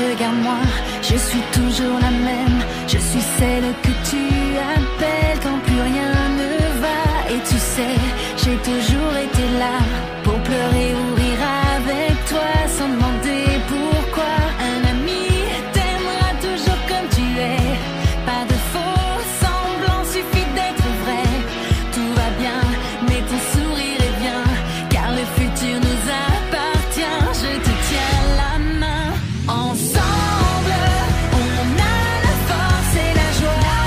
regarde-moi, je suis toujours la même. Je suis celle que tu appelles quand plus rien ne va. Et tu sais, j'ai toujours été là pour pleurer ou rire avec toi sans demander pourquoi. Un ami t'aimera toujours comme tu es. Pas de faux semblants, suffit d'être vrai. Tout va bien, mais ton sourire est bien, car le futur nous appartient. Je te tiens la main. Ensemble, on a la force et la joie.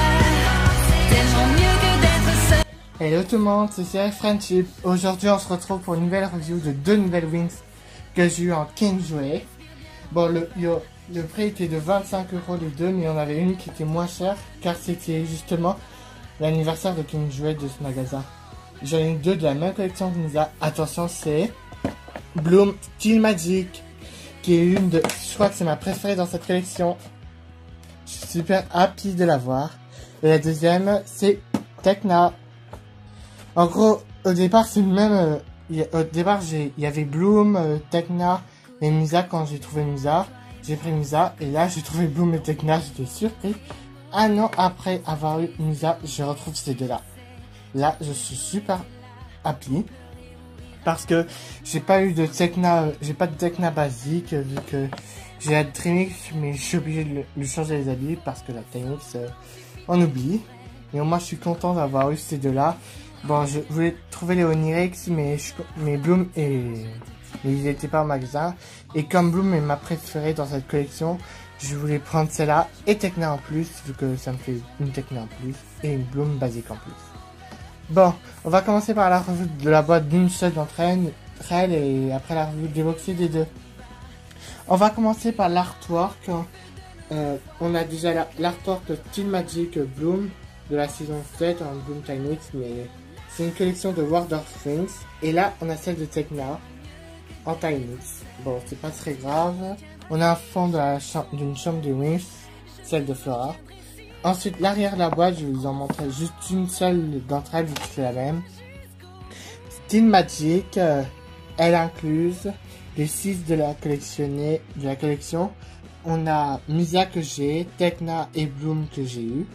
Tellement mieux que d'être seul. Hello tout le monde, c'est CF Friendship. Aujourd'hui on se retrouve pour une nouvelle review de deux nouvelles wings que j'ai eu en Kingsway. Bon, le prix était de 25 € les deux, mais on avait une qui était moins chère car c'était justement l'anniversaire de Kingsway de ce magasin. J'en ai eu deux de la même collection que nous a. Attention, c'est Bloom Steel Magic, qui est une de, je crois que c'est ma préférée dans cette collection. Je suis super happy de l'avoir. Et la deuxième, c'est Tekna. En gros, au départ, c'est le même. Au départ, il y avait Bloom, Tekna et Musa. Quand j'ai trouvé Musa, j'ai pris Musa. Et là, j'ai trouvé Bloom et Tekna. J'étais surpris. Un an après avoir eu Musa, je retrouve ces deux-là. Là, je suis super happy. Parce que j'ai pas eu de Tekna, j'ai pas de Tekna basique, vu que j'ai la Trimix, mais je suis obligé de lui changer les habits parce que la Trimix, on oublie. Mais au moins, je suis content d'avoir eu ces deux-là. Bon, je voulais trouver les Onyrex, mais Bloom mais ils n'étaient pas au magasin. Et comme Bloom est ma préférée dans cette collection, je voulais prendre celle-là et Tekna en plus, vu que ça me fait une Tekna en plus et une Bloom basique en plus. Bon, on va commencer par la revue de la boîte d'une seule d'entre elles et après la revue déboxée des deux. On va commencer par l'artwork. On a déjà l'artwork de Steel Magic Bloom de la saison 7 en Bloom Time X, mais c'est une collection de World of Things. Et là, on a celle de Tekna en Time X. Bon, c'est pas très grave. On a un fond d'une chambre de Wings, celle de Flora. Ensuite, l'arrière de la boîte, je vais vous en montrer juste une seule d'entre elles, vu que c'est la même. Steel Magic, elle incluse les 6 de la collection. On a Musa que j'ai, Tekna et Bloom que j'ai eu.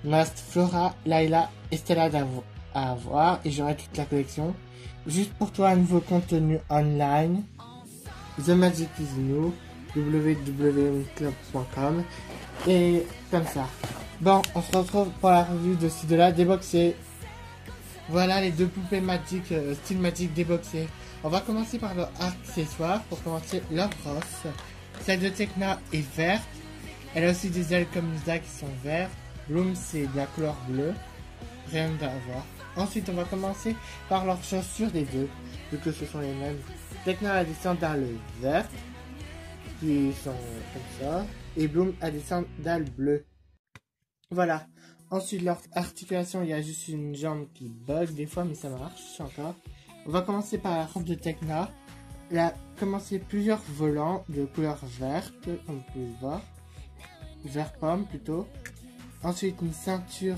Il me reste Flora, Layla et Stella à avoir, et j'aurai toute la collection. Juste pour toi, un nouveau contenu online. The Magic is New, www.club.com, et comme ça. Bon, on se retrouve pour la revue de ces deux-là déboxés. Voilà les deux poupées Magic, Steel Magic déboxées. On va commencer par leur accessoire. Pour commencer, leur brosse. Celle de Tekna est verte. Elle a aussi des ailes comme Musa qui sont vertes. Bloom, c'est de la couleur bleue. Rien à voir. Ensuite, on va commencer par leurs chaussures des deux, vu que ce sont les mêmes. Tekna a des sandales vertes, qui sont comme ça. Et Bloom a des sandales bleues. Voilà. Ensuite, leur articulation, il y a juste une jambe qui bug des fois, mais ça marche encore. On va commencer par la robe de Tekna. Elle a commencé plusieurs volants de couleur verte, comme vous pouvez le voir. Vert pomme plutôt. Ensuite, une ceinture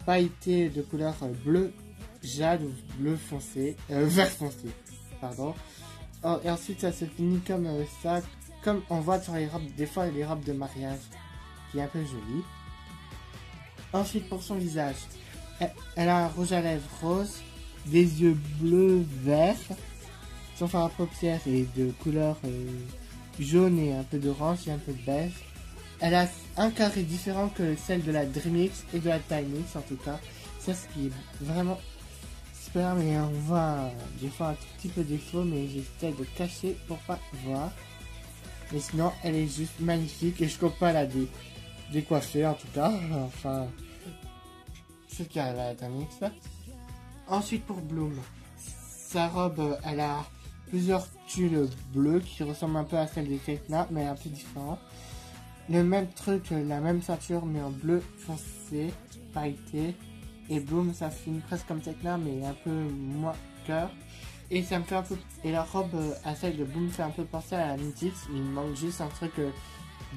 pailletée de couleur bleu jade ou bleu foncé. Vert foncé, pardon. Oh, et ensuite, ça se finit comme ça, comme on voit sur les robes, des fois les robes de mariage, qui est un peu jolie. Ensuite, pour son visage, elle a un rouge à lèvres rose, des yeux bleus verts, son fard à paupières est de couleur jaune et un peu d'orange et un peu de beige. Elle a un carré différent que celle de la Dreamix et de la Timix en tout cas. Ça, ce qui est vraiment super, mais on voit des fois un tout petit peu défaut, mais j'essaie de cacher pour pas voir. Mais sinon, elle est juste magnifique et je compte pas la décoiffer en tout cas. Enfin, c'est qui arrive à la Timix. Ensuite, pour Bloom, sa robe, elle a plusieurs tulles bleues qui ressemblent un peu à celle des Tekna, mais un peu différent. Le même truc, la même ceinture, mais en bleu foncé, pailleté. Et Bloom, ça finit presque comme Tekna, mais un peu moins cœur. Et ça me fait un peu. Et la robe à celle de Bloom fait un peu penser à la Mythix. Il manque juste un truc,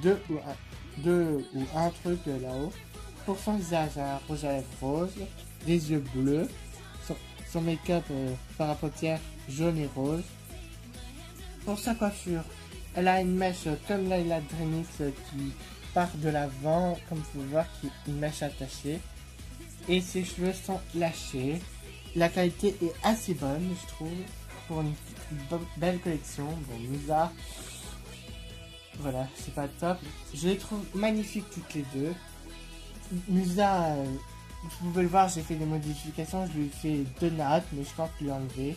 deux ou un truc là-haut. Pour son visage, un rouge à lèvres rose, des yeux bleus. Son make-up fard à paupières jaune et rose. Pour sa coiffure, Elle a une mèche comme Layla Dreamix qui part de l'avant, comme vous pouvez voir, qui est une mèche attachée. Et ses cheveux sont lâchés. La qualité est assez bonne, je trouve, pour une belle collection. Bon, Musa, voilà, c'est pas top. Je les trouve magnifiques toutes les deux. Musa, vous pouvez le voir, j'ai fait des modifications. Je lui ai fait 2 nattes, mais je pense lui enlever.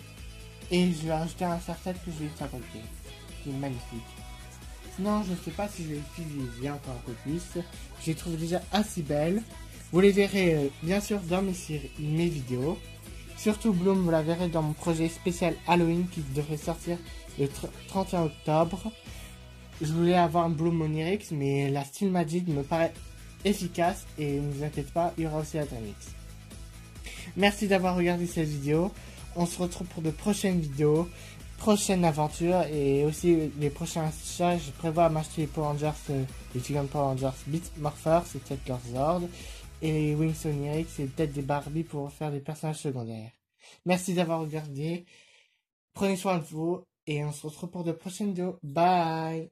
Et je lui ai rajouté un serre-tête que je vais fabriquer. C'est magnifique. Sinon, je ne sais pas si je vais fidéliser encore un peu plus. Je les trouve déjà assez belles. Vous les verrez bien sûr dans mes vidéos. Surtout Bloom, vous la verrez dans mon projet spécial Halloween qui devrait sortir le 31 octobre. Je voulais avoir un Bloom Onirix, mais la Steel Magic me paraît efficace et ne vous inquiétez pas, il y aura aussi la Dreamix. Merci d'avoir regardé cette vidéo. On se retrouve pour de prochaines vidéos, prochaines aventures et aussi les prochains achats. Je prévois m'acheter les Power Rangers, les Chicken Power Rangers Beat Morpher, c'est peut-être leur Zord. Et les Wings Onirix, c'est peut-être des Barbie pour faire des personnages secondaires. Merci d'avoir regardé. Prenez soin de vous et on se retrouve pour de prochaines vidéos. Bye!